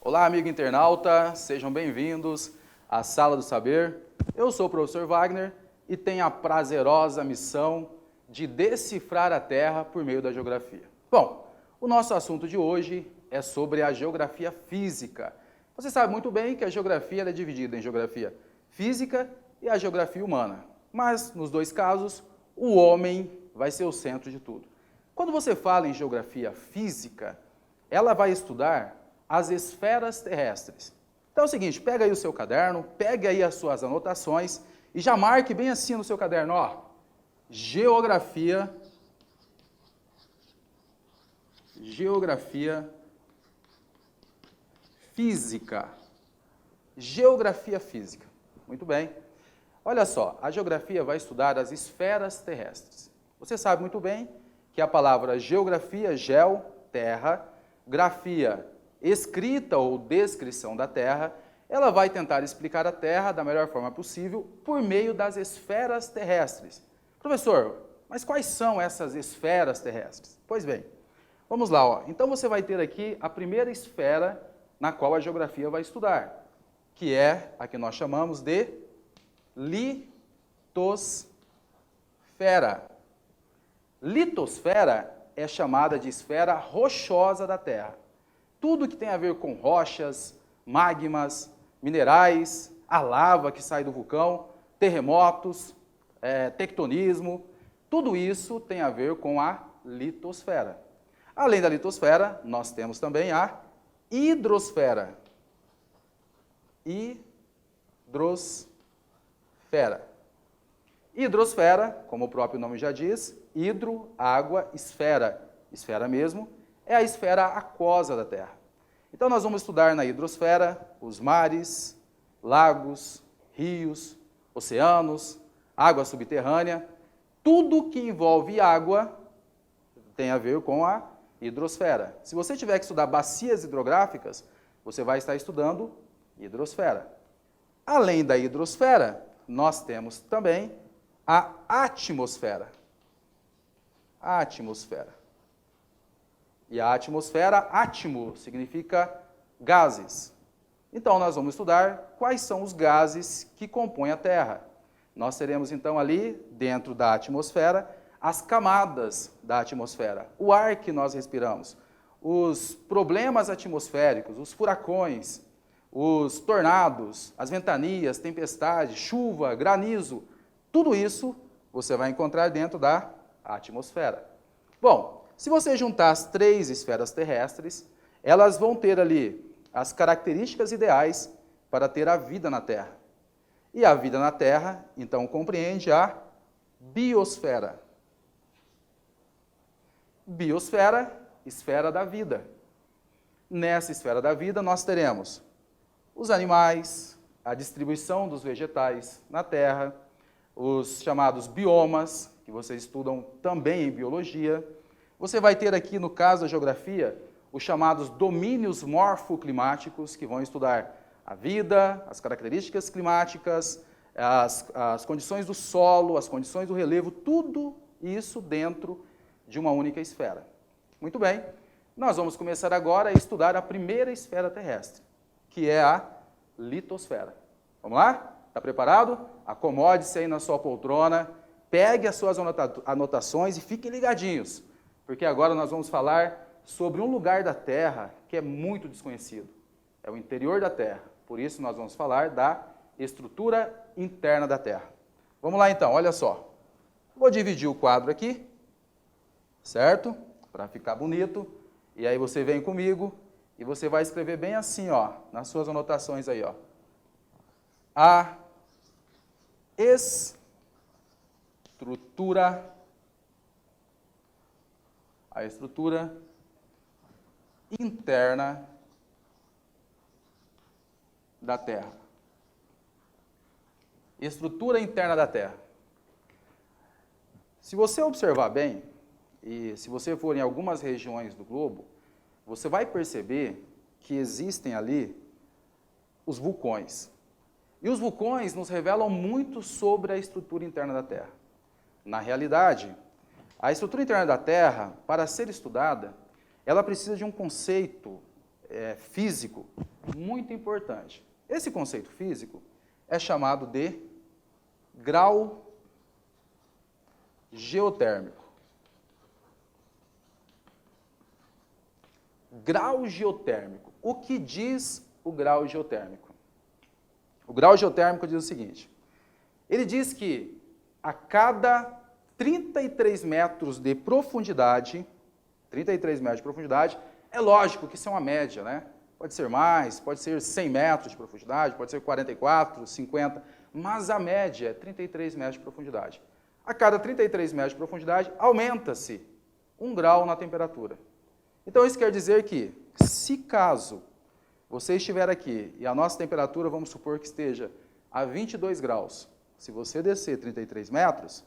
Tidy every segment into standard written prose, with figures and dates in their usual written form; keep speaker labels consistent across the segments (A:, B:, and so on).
A: Olá, amigo internauta, sejam bem-vindos à Sala do Saber. Eu sou o professor Wagner e tenho a prazerosa missão de decifrar a Terra por meio da geografia. Bom, o nosso assunto de hoje é sobre a geografia física. Você sabe muito bem que a geografia é dividida em geografia física e a geografia humana. Mas, nos dois casos, o homem vai ser o centro de tudo. Quando você fala em geografia física, ela vai estudar as esferas terrestres. Então é o seguinte, pega aí o seu caderno, pega aí as suas anotações e já marque bem assim no seu caderno, ó, geografia física. Geografia física. Muito bem. Olha só, a geografia vai estudar as esferas terrestres. Você sabe muito bem que a palavra geografia, geo, terra, grafia, escrita ou descrição da Terra, ela vai tentar explicar a Terra da melhor forma possível por meio das esferas terrestres. Professor, mas quais são essas esferas terrestres? Pois bem, vamos lá, ó. Então você vai ter aqui a primeira esfera na qual a geografia vai estudar, que é a que nós chamamos de litosfera. Litosfera é chamada de esfera rochosa da Terra. Tudo que tem a ver com rochas, magmas, minerais, a lava que sai do vulcão, terremotos, tectonismo, tudo isso tem a ver com a litosfera. Além da litosfera, nós temos também a hidrosfera. Hidrosfera, como o próprio nome já diz, hidro, água, esfera, esfera mesmo, é a esfera aquosa da Terra. Então nós vamos estudar na hidrosfera os mares, lagos, rios, oceanos, água subterrânea, tudo que envolve água tem a ver com a hidrosfera. Se você tiver que estudar bacias hidrográficas, você vai estar estudando hidrosfera. Além da hidrosfera, nós temos também a atmosfera. A atmosfera. E a atmosfera, átimo, significa gases. Então, nós vamos estudar quais são os gases que compõem a Terra. Nós teremos, então, ali, dentro da atmosfera, as camadas da atmosfera, o ar que nós respiramos, os problemas atmosféricos, os furacões, os tornados, as ventanias, tempestades, chuva, granizo, tudo isso você vai encontrar dentro da atmosfera. Bom, se você juntar as três esferas terrestres, elas vão ter ali as características ideais para ter a vida na Terra. E a vida na Terra, então, compreende a biosfera. Biosfera, esfera da vida. Nessa esfera da vida, nós teremos os animais, a distribuição dos vegetais na Terra, os chamados biomas, que vocês estudam também em biologia. Você vai ter aqui, no caso da geografia, os chamados domínios morfoclimáticos, que vão estudar a vida, as características climáticas, as condições do solo, as condições do relevo, tudo isso dentro de uma única esfera. Muito bem, nós vamos começar agora a estudar a primeira esfera terrestre, que é a litosfera. Vamos lá? Está preparado? Acomode-se aí na sua poltrona, pegue as suas anotações e fiquem ligadinhos, porque agora nós vamos falar sobre um lugar da Terra que é muito desconhecido. É o interior da Terra. Por isso nós vamos falar da estrutura interna da Terra. Vamos lá então, olha só. Vou dividir o quadro aqui, certo? Para ficar bonito. E aí você vem comigo e você vai escrever bem assim, ó, nas suas anotações aí, ó. A estrutura interna da Terra. Estrutura interna da Terra. Se você observar bem, e se você for em algumas regiões do globo, você vai perceber que existem ali os vulcões. E os vulcões nos revelam muito sobre a estrutura interna da Terra. Na realidade, a estrutura interna da Terra, para ser estudada, ela precisa de um conceito físico muito importante. Esse conceito físico é chamado de grau geotérmico. Grau geotérmico. O que diz o grau geotérmico? O grau geotérmico diz o seguinte, ele diz que a cada 33 metros de profundidade, 33 metros de profundidade, é lógico que isso é uma média, né? Pode ser mais, pode ser 100 metros de profundidade, pode ser 44, 50, mas a média é 33 metros de profundidade. A cada 33 metros de profundidade, aumenta-se 1 grau na temperatura. Então, isso quer dizer que, se caso você estiver aqui e a nossa temperatura, vamos supor que esteja a 22 graus, se você descer 33 metros,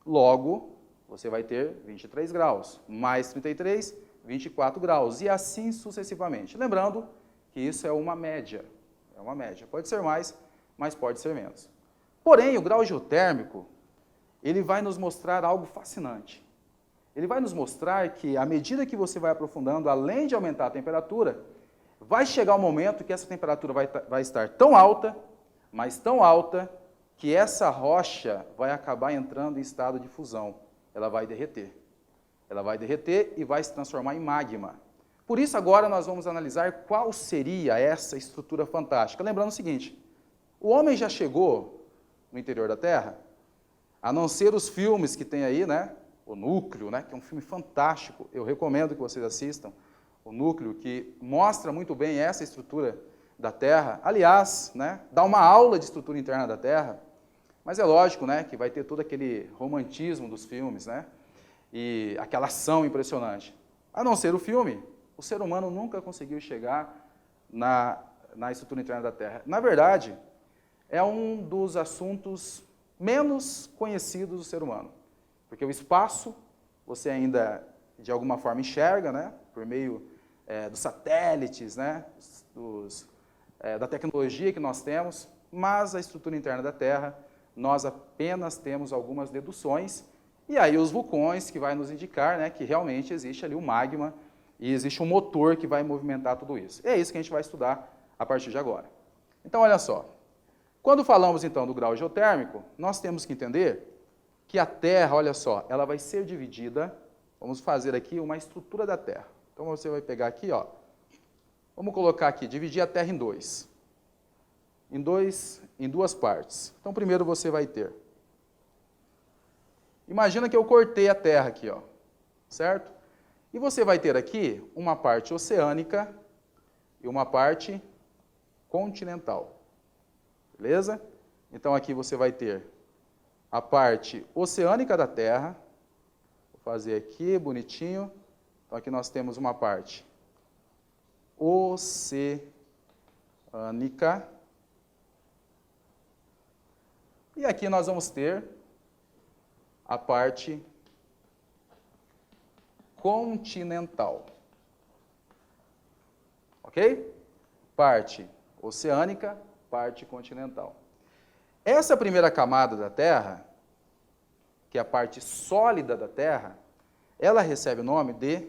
A: logo você vai ter 23 graus, mais 33, 24 graus, e assim sucessivamente. Lembrando que isso é uma média, pode ser mais, mas pode ser menos. Porém, o grau geotérmico, ele vai nos mostrar algo fascinante. Ele vai nos mostrar que, à medida que você vai aprofundando, além de aumentar a temperatura, vai chegar um momento que essa temperatura vai estar tão alta, mas tão alta, que essa rocha vai acabar entrando em estado de fusão. Ela vai derreter. Ela vai derreter e vai se transformar em magma. Por isso, agora, nós vamos analisar qual seria essa estrutura fantástica. Lembrando o seguinte, o homem já chegou no interior da Terra, a não ser os filmes que tem aí, né? O Núcleo, né? Que é um filme fantástico, eu recomendo que vocês assistam. O Núcleo, que mostra muito bem essa estrutura da Terra. Aliás, né, dá uma aula de estrutura interna da Terra, mas é lógico, né, que vai ter todo aquele romantismo dos filmes, né, e aquela ação impressionante. A não ser o filme, o ser humano nunca conseguiu chegar na estrutura interna da Terra. Na verdade, é um dos assuntos menos conhecidos do ser humano, porque o espaço você ainda, de alguma forma, enxerga, né, por meio dos satélites, né, da tecnologia que nós temos, mas a estrutura interna da Terra, nós apenas temos algumas deduções, e aí os vulcões que vai nos indicar, né, que realmente existe ali um magma e existe um motor que vai movimentar tudo isso. E é isso que a gente vai estudar a partir de agora. Então, olha só, quando falamos então do grau geotérmico, nós temos que entender que a Terra, olha só, ela vai ser dividida, vamos fazer aqui uma estrutura da Terra. Então, você vai pegar aqui, ó, vamos colocar aqui, dividir a Terra em duas partes. Então, primeiro você vai ter, imagina que eu cortei a Terra aqui, ó, certo? E você vai ter aqui uma parte oceânica e uma parte continental, beleza? Então, aqui você vai ter a parte oceânica da Terra, vou fazer aqui bonitinho. Então, aqui nós temos uma parte oceânica. E aqui nós vamos ter a parte continental. Ok? Parte oceânica, parte continental. Essa primeira camada da Terra, que é a parte sólida da Terra, ela recebe o nome de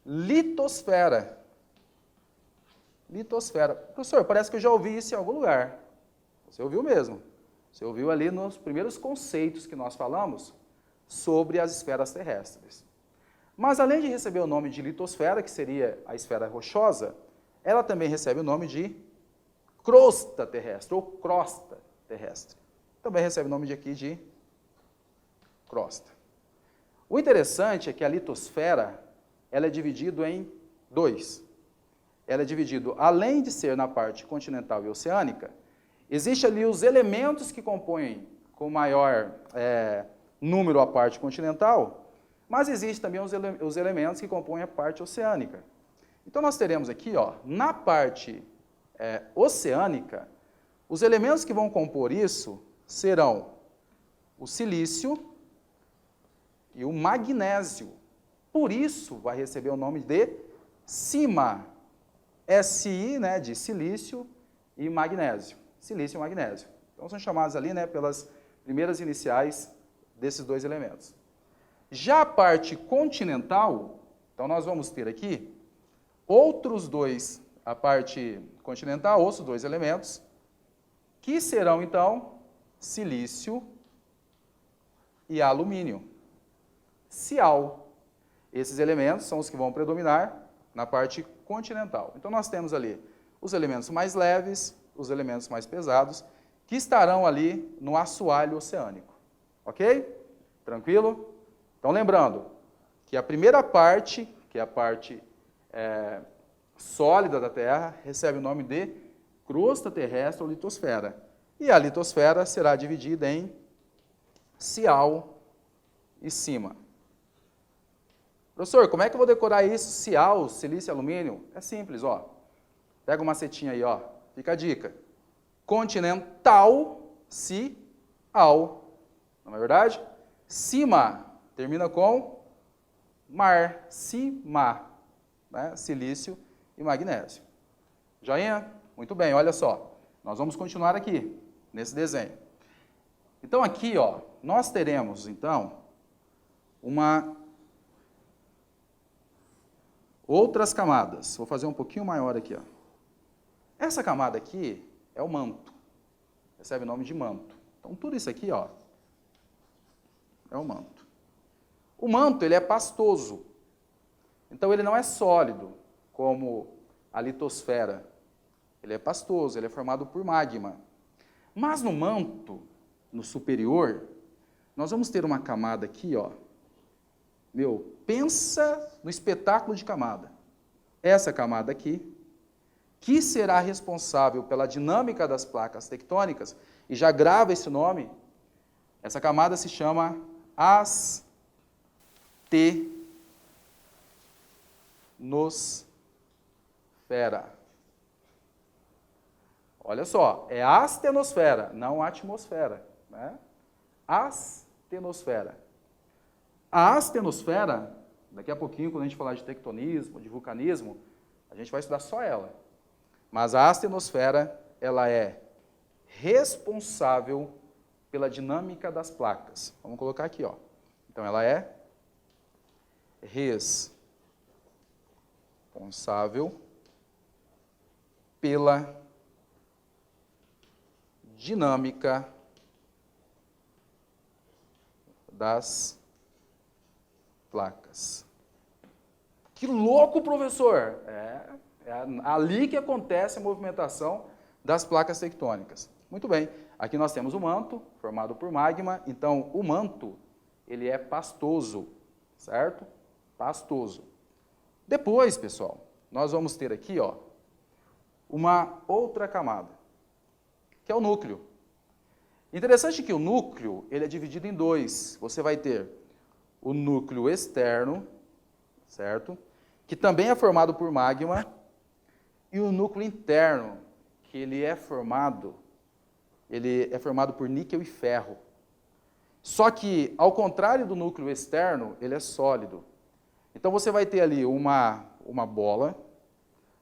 A: litosfera. Litosfera. Professor, parece que eu já ouvi isso em algum lugar. Você ouviu mesmo. Você ouviu ali nos primeiros conceitos que nós falamos sobre as esferas terrestres. Mas além de receber o nome de litosfera, que seria a esfera rochosa, ela também recebe o nome de crosta terrestre, ou crosta terrestre. Também recebe o nome de crosta. O interessante é que a litosfera, ela é dividida em dois. Ela é dividida, além de ser na parte continental e oceânica, existem ali os elementos que compõem com maior número a parte continental, mas existem também os elementos que compõem a parte oceânica. Então, nós teremos aqui, ó, na parte oceânica, os elementos que vão compor isso serão o silício e o magnésio. Por isso, vai receber o nome de SiMa. Si, né, de silício e magnésio. silício e magnésio. Então são chamados ali, né, pelas primeiras iniciais desses dois elementos. Já a parte continental, então nós vamos ter aqui outros dois, a parte continental, outros dois elementos, que serão então silício e alumínio. Cial. Esses elementos são os que vão predominar na parte continental. Então nós temos ali os elementos mais leves, os elementos mais pesados, que estarão ali no assoalho oceânico. Ok? Tranquilo? Então lembrando que a primeira parte, que é a parte sólida da Terra, recebe o nome de crosta terrestre ou litosfera. E a litosfera será dividida em cial e cima. Professor, como é que eu vou decorar isso? Cial, silício e alumínio? É simples, ó. Pega uma setinha aí, ó. Fica a dica. Continental, cial. Não é verdade? Cima termina com mar, cima, né? Silício e magnésio. Joinha? Muito bem, olha só. Nós vamos continuar aqui, nesse desenho. Então aqui, ó, nós teremos, então, outras camadas. Vou fazer um pouquinho maior aqui, ó. Essa camada aqui é o manto. Recebe o nome de manto. Então tudo isso aqui, ó, é o manto. O manto, ele é pastoso. Então ele não é sólido, como a litosfera. Ele é pastoso, ele é formado por magma. Mas no manto, no superior, nós vamos ter uma camada aqui, ó. Meu, pensa no espetáculo de camada. Essa camada aqui, que será responsável pela dinâmica das placas tectônicas, e já grava esse nome, essa camada se chama astenosfera. Olha só, é astenosfera, não atmosfera, né? Astenosfera. A astenosfera, daqui a pouquinho, quando a gente falar de tectonismo, de vulcanismo, a gente vai estudar só ela. Mas a astenosfera, ela é responsável pela dinâmica das placas. Vamos colocar aqui, ó. Então, ela é responsável pela dinâmica das placas. Que louco, professor! É ali que acontece a movimentação das placas tectônicas. Muito bem, aqui nós temos o manto, formado por magma, então o manto, ele é pastoso, certo? Pastoso. Depois, pessoal, nós vamos ter aqui, ó, uma outra camada, que é o núcleo. Interessante que o núcleo, ele é dividido em dois. Você vai ter o núcleo externo, certo? Que também é formado por magma, e o núcleo interno, que ele é formado por níquel e ferro. Só que, ao contrário do núcleo externo, ele é sólido. Então você vai ter ali uma bola,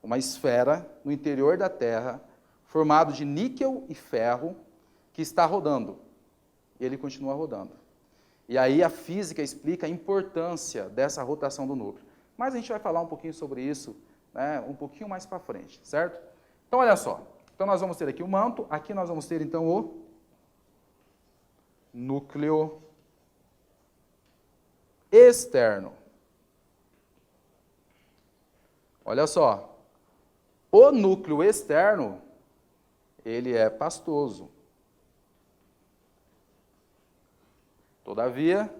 A: uma esfera no interior da Terra, formado de níquel e ferro, que está rodando. E ele continua rodando. E aí a física explica a importância dessa rotação do núcleo. Mas a gente vai falar um pouquinho sobre isso, né, um pouquinho mais para frente, certo? Então, olha só. Então, nós vamos ter aqui o manto. Aqui nós vamos ter, então, o núcleo externo. Olha só. O núcleo externo, ele é pastoso. Todavia,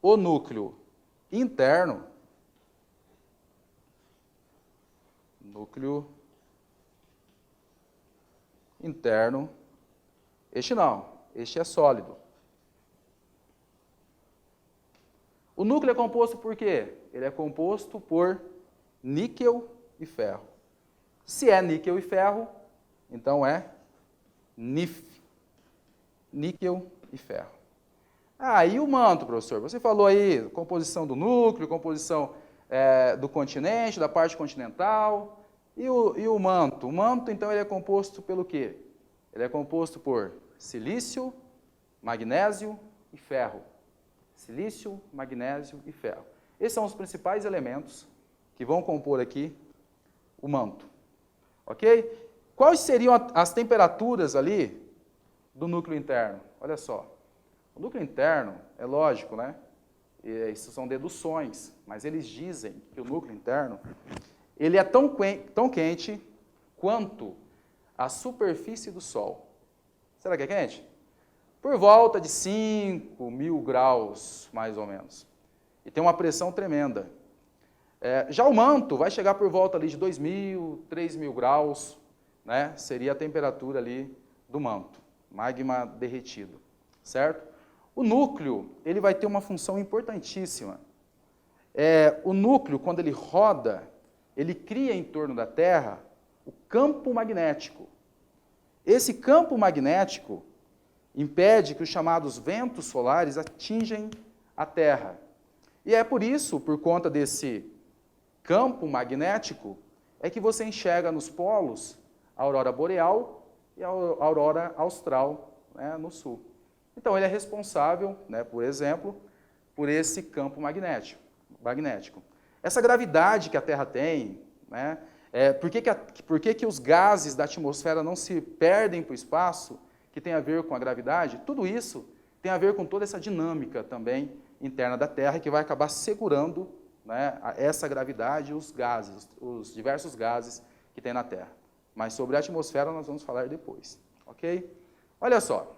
A: o núcleo interno, este não, este é sólido. O núcleo é composto por quê? Ele é composto por níquel e ferro. Se é níquel e ferro, então é NiF, níquel e ferro. E o manto, professor? Você falou aí composição do núcleo, composição do continente, da parte continental. E o manto? O manto, então, ele é composto pelo quê? Ele é composto por silício, magnésio e ferro. Silício, magnésio e ferro. Esses são os principais elementos que vão compor aqui o manto. Ok? Quais seriam as temperaturas ali do núcleo interno? Olha só. O núcleo interno, é lógico, né? Isso são deduções, mas eles dizem que o núcleo interno ele é tão quente quanto a superfície do Sol. Será que é quente? Por volta de 5.000 graus, mais ou menos. E tem uma pressão tremenda. Já o manto vai chegar por volta ali de 2.000, 3.000 graus, né? Seria a temperatura ali do manto, magma derretido, certo? O núcleo, ele vai ter uma função importantíssima. O núcleo, quando ele roda, ele cria em torno da Terra o campo magnético. Esse campo magnético impede que os chamados ventos solares atinjam a Terra. E é por isso, por conta desse campo magnético, é que você enxerga nos polos a aurora boreal e a aurora austral, né, no sul. Então, ele é responsável, né, por exemplo, por esse campo magnético. Essa gravidade que a Terra tem, né, por que os gases da atmosfera não se perdem para o espaço, que tem a ver com a gravidade? Tudo isso tem a ver com toda essa dinâmica também interna da Terra, que vai acabar segurando, né, essa gravidade e os gases, os diversos gases que tem na Terra. Mas sobre a atmosfera nós vamos falar depois, ok? Olha só.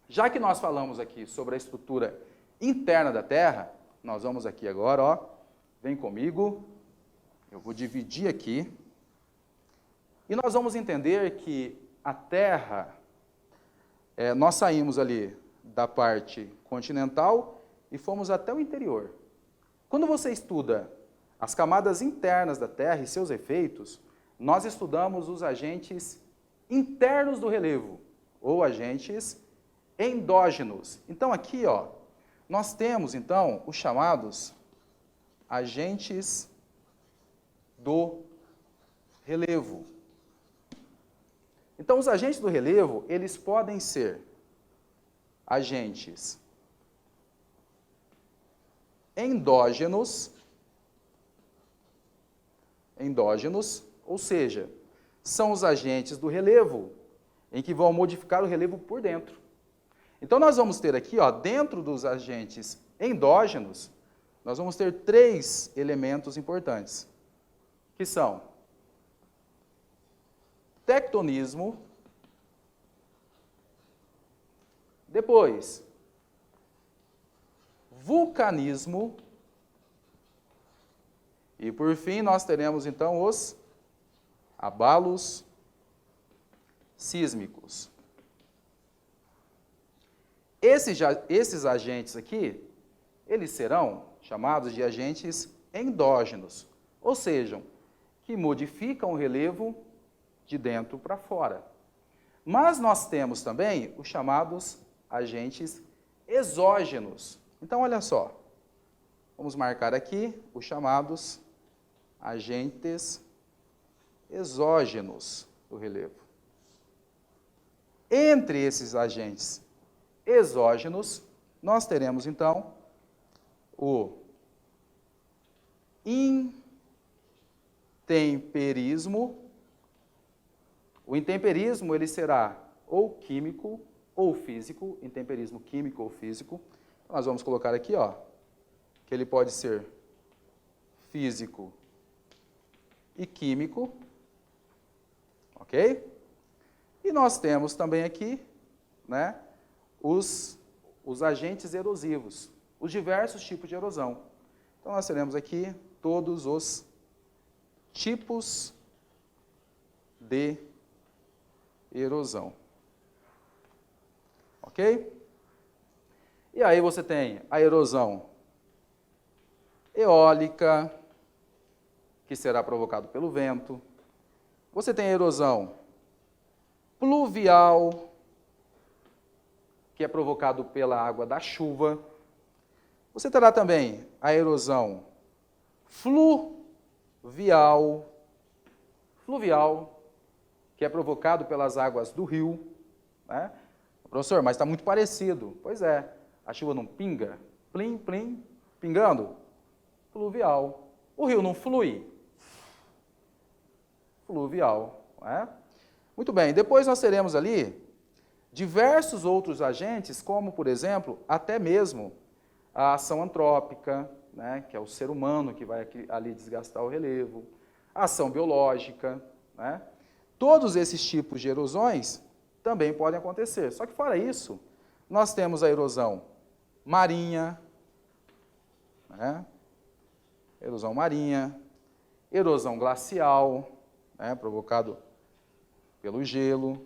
A: Já que nós falamos aqui sobre a estrutura interna da Terra, nós vamos aqui agora, ó, vem comigo, eu vou dividir aqui, e nós vamos entender que a Terra, nós saímos ali da parte continental e fomos até o interior. Quando você estuda as camadas internas da Terra e seus efeitos, nós estudamos os agentes internos do relevo, ou agentes endógenos. Então, aqui, ó, nós temos, então, os chamados agentes do relevo. Então, os agentes do relevo, eles podem ser agentes endógenos, ou seja, são os agentes do relevo em que vão modificar o relevo por dentro. Então, nós vamos ter aqui, ó, dentro dos agentes endógenos, nós vamos ter 3 elementos importantes, que são tectonismo, depois vulcanismo, e por fim nós teremos então os abalos sísmicos. Esses agentes aqui, eles serão chamados de agentes endógenos, ou seja, que modificam o relevo de dentro para fora. Mas nós temos também os chamados agentes exógenos. Então, olha só, vamos marcar aqui os chamados agentes exógenos do relevo. Entre esses agentes exógenos, nós teremos, então, o intemperismo. O intemperismo, ele será ou químico ou físico, intemperismo químico ou físico. Então, nós vamos colocar aqui, ó, que ele pode ser físico e químico, ok? E nós temos também aqui, né, os agentes erosivos, os diversos tipos de erosão. Então, nós teremos aqui todos os tipos de erosão. Ok? E aí você tem a erosão eólica, que será provocado pelo vento. Você tem a erosão pluvial, que é provocado pela água da chuva. Você terá também a erosão fluvial, que é provocado pelas águas do rio. né? Professor, mas está muito parecido. Pois é, a chuva não pinga, plim, plim, pingando, pluvial. O rio não flui, fluvial, não é? Muito bem, depois nós teremos ali diversos outros agentes, como, por exemplo, até mesmo a ação antrópica, né, que é o ser humano que vai ali desgastar o relevo, a ação biológica, né? Todos esses tipos de erosões também podem acontecer. Só que, fora isso, nós temos a erosão marinha, né? Erosão marinha, erosão glacial, né, provocado pelo gelo.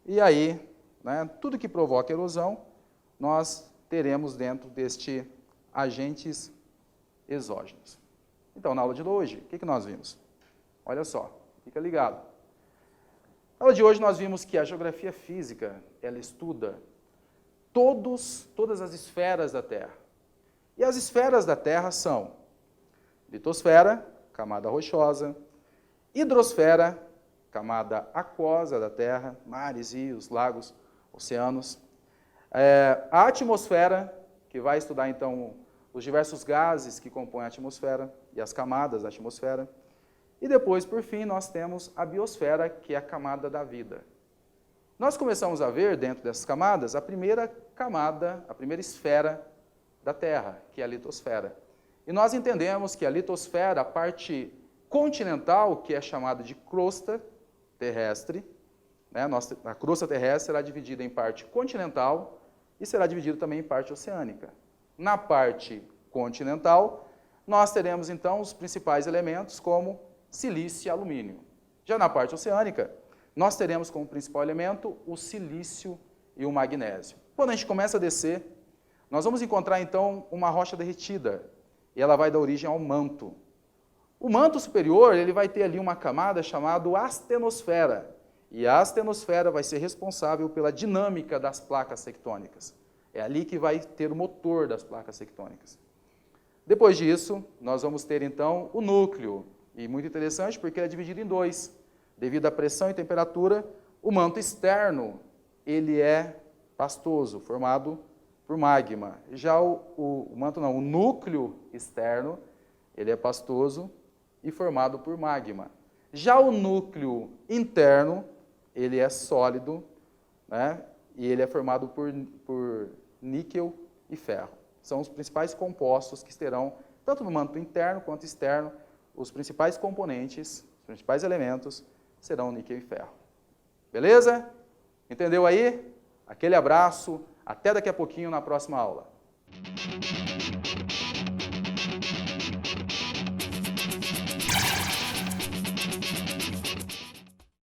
A: E aí, né, tudo que provoca erosão, nós teremos dentro deste agentes exógenos. Então, na aula de hoje, o que nós vimos? Olha só, fica ligado. Na aula de hoje nós vimos que a geografia física, ela estuda todas as esferas da Terra. E as esferas da Terra são litosfera, camada rochosa, hidrosfera, camada aquosa da Terra, mares, rios, lagos, oceanos. A atmosfera, que vai estudar, então, os diversos gases que compõem a atmosfera e as camadas da atmosfera. E depois, por fim, nós temos a biosfera, que é a camada da vida. Nós começamos a ver, dentro dessas camadas, a primeira camada, a primeira esfera da Terra, que é a litosfera. E nós entendemos que a litosfera, a parte continental, que é chamada de crosta terrestre, né? A crosta terrestre será dividida em parte continental e será dividida também em parte oceânica. Na parte continental, nós teremos, então, os principais elementos como silício e alumínio. Já na parte oceânica, nós teremos como principal elemento o silício e o magnésio. Quando a gente começa a descer, nós vamos encontrar, então, uma rocha derretida, e ela vai dar origem ao manto. O manto superior, ele vai ter ali uma camada chamada astenosfera, e a astenosfera vai ser responsável pela dinâmica das placas tectônicas. É ali que vai ter o motor das placas tectônicas. Depois disso, nós vamos ter, então, o núcleo, e muito interessante porque ele é dividido em dois. Devido à pressão e temperatura, o manto externo, ele é pastoso, formado por magma. Já o núcleo externo, ele é pastoso e formado por magma. Já o núcleo interno, ele é sólido, né, e ele é formado por níquel e ferro. São os principais compostos que terão, tanto no manto interno quanto externo, os principais componentes, os principais elementos, serão níquel e ferro. Beleza? Entendeu aí? Aquele abraço, até daqui a pouquinho na próxima aula.